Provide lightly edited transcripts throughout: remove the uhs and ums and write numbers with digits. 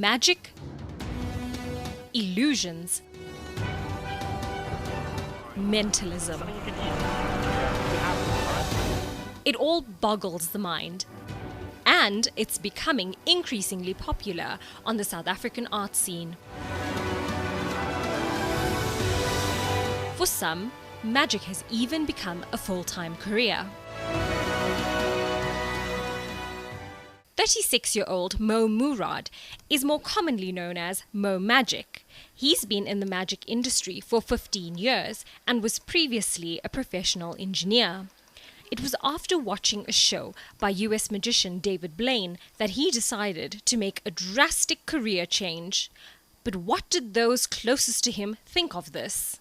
magic, illusions, mentalism. It all boggles the mind. And it's becoming increasingly popular on the South African art scene. For some, magic has even become a full-time career. 36-year-old Mo Murad is more commonly known as Mo Magic. He's been in the magic industry for 15 years and was previously a professional engineer. It was after watching a show by US magician David Blaine that he decided to make a drastic career change. But what did those closest to him think of this?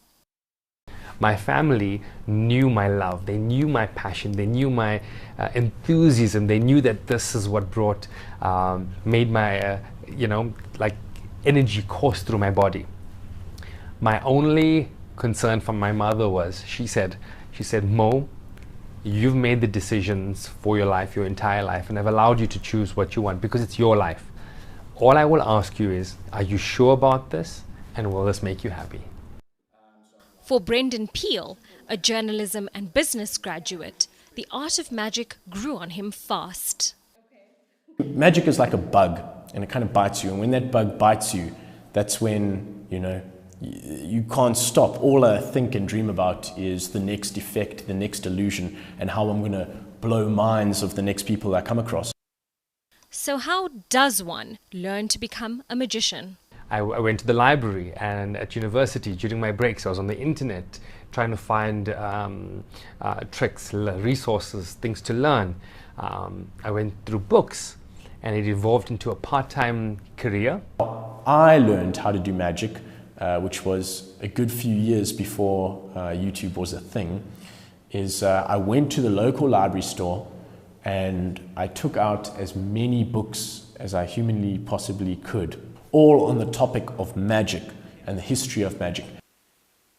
My family knew my love, they knew my passion, they knew my enthusiasm, they knew that this is what made my, energy course through my body. My only concern from my mother was, she said, Mo, you've made the decisions for your life, your entire life, and I've allowed you to choose what you want because it's your life. All I will ask you is, are you sure about this, and will this make you happy? For Brendon Peel, a journalism and business graduate, the art of magic grew on him fast. Magic is like a bug, and it kind of bites you. And when that bug bites you, that's when, you can't stop. All I think and dream about is the next effect, the next illusion, and how I'm going to blow minds of the next people I come across. So how does one learn to become a magician? I went to the library, and at university during my breaks I was on the internet trying to find tricks, resources, things to learn. I went through books, and it evolved into a part-time career. I learned how to do magic, which was a good few years before YouTube was a thing. I went to the local library store and I took out as many books as I humanly possibly could, all on the topic of magic and the history of magic.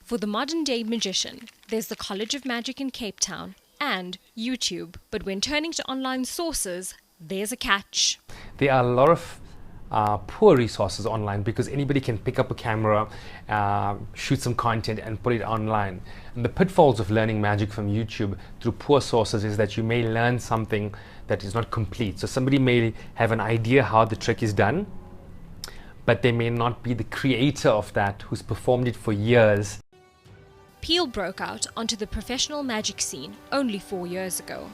For the modern-day magician, there's the College of Magic in Cape Town and YouTube. But when turning to online sources, there's a catch. There are a lot of poor resources online because anybody can pick up a camera, shoot some content and put it online. And the pitfalls of learning magic from YouTube through poor sources is that you may learn something that is not complete. So somebody may have an idea how the trick is done, but they may not be the creator of that who's performed it for years. Peel broke out onto the professional magic scene only 4 years ago.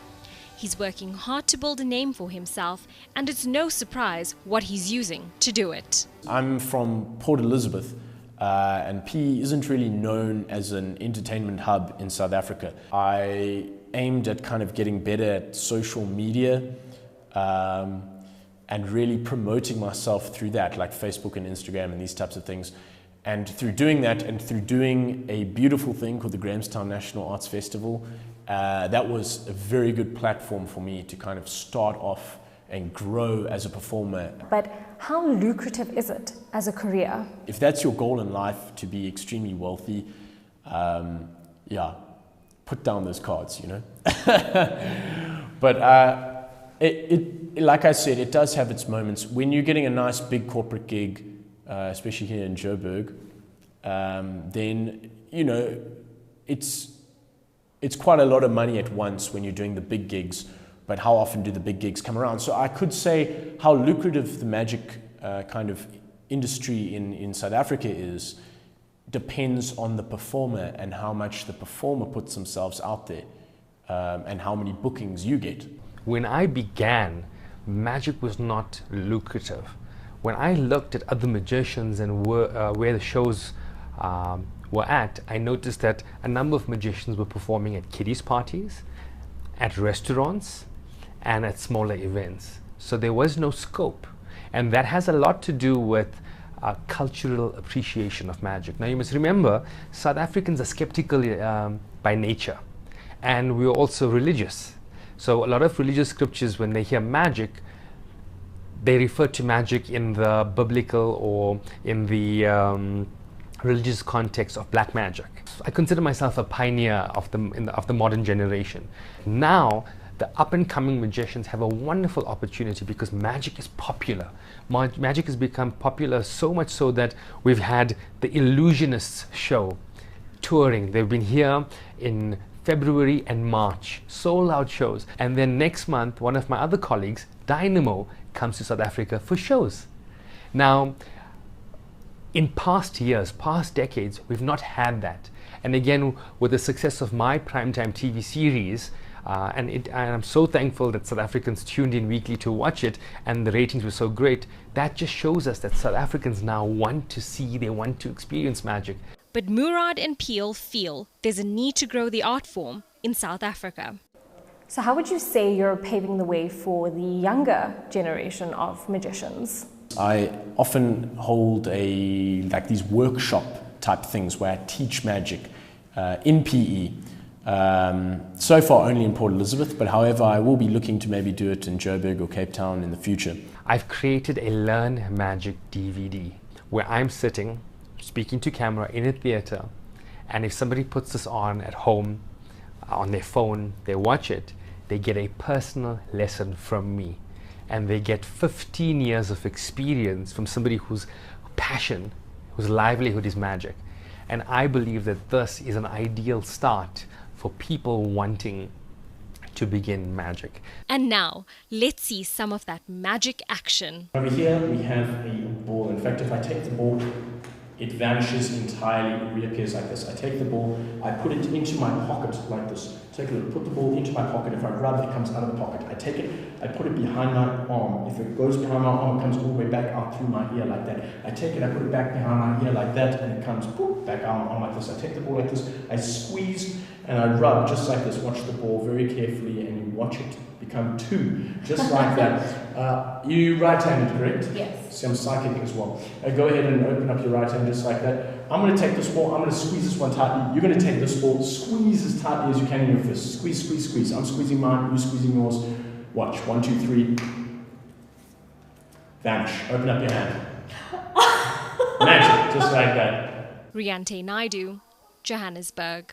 He's working hard to build a name for himself, and it's no surprise what he's using to do it. I'm from Port Elizabeth, and P isn't really known as an entertainment hub in South Africa. I aimed at kind of getting better at social media and really promoting myself through that, like Facebook and Instagram and these types of things. And through doing that, and through doing a beautiful thing called the Grahamstown National Arts Festival, that was a very good platform for me to kind of start off and grow as a performer. But how lucrative is it as a career? If that's your goal in life, to be extremely wealthy, yeah, put down those cards, you know. But like I said, it does have its moments. When you're getting a nice big corporate gig, especially here in Joburg, then, you know, it's quite a lot of money at once when you're doing the big gigs, but how often do the big gigs come around? So I could say how lucrative the magic kind of industry in South Africa is depends on the performer and how much the performer puts themselves out there, and how many bookings you get. When I began, magic was not lucrative. When I looked at other magicians and where the shows were at, I noticed that a number of magicians were performing at kiddies' parties, at restaurants, and at smaller events. So there was no scope. And that has a lot to do with cultural appreciation of magic. Now you must remember, South Africans are skeptical by nature, and we're also religious. So a lot of religious scriptures, when they hear magic, they refer to magic in the biblical or in the religious context of black magic. I consider myself a pioneer of the modern generation. Now, the up-and-coming magicians have a wonderful opportunity because magic is popular. Magic has become popular so much so that we've had the Illusionists show touring. They've been here in February and March, sold-out shows. And then next month, one of my other colleagues, Dynamo, comes to South Africa for shows. Now, in past years, past decades, we've not had that. And again, with the success of my primetime TV series, and I'm so thankful that South Africans tuned in weekly to watch it, and the ratings were so great, that just shows us that South Africans now want to see, they want to experience magic. But Murad and Peel feel there's a need to grow the art form in South Africa. So how would you say you're paving the way for the younger generation of magicians? I often hold these workshop type things where I teach magic in PE. So far only in Port Elizabeth, but however I will be looking to maybe do it in Joburg or Cape Town in the future. I've created a Learn Magic DVD where I'm sitting, speaking to camera in a theater, and if somebody puts this on at home, on their phone, they watch it, they get a personal lesson from me. And they get 15 years of experience from somebody whose passion, whose livelihood is magic. And I believe that this is an ideal start for people wanting to begin magic. And now, let's see some of that magic action. Over here we have a ball. In fact, if I take the ball, it vanishes entirely, it reappears like this. I take the ball, I put it into my pocket like this. Take a look, put the ball into my pocket. If I rub, it comes out of the pocket. I take it, I put it behind my arm. If it goes behind my arm, it comes all the way back out through my ear like that. I take it, I put it back behind my ear like that, and it comes boop, back out on like this. I take the ball like this, I squeeze, and I rub just like this. Watch the ball very carefully, and you watch it become two, just like that. You right-handed, correct? Yes. See, I'm psychic as well. Go ahead and open up your right hand just like that. I'm going to take this ball, I'm going to squeeze this one tightly. You're going to take this ball, squeeze as tightly as you can in your fist. Squeeze, squeeze, squeeze. I'm squeezing mine, you're squeezing yours. Watch. 1, 2, 3. Vanish. Open up your hand. Magic, just like that. Riante Naidu, Johannesburg.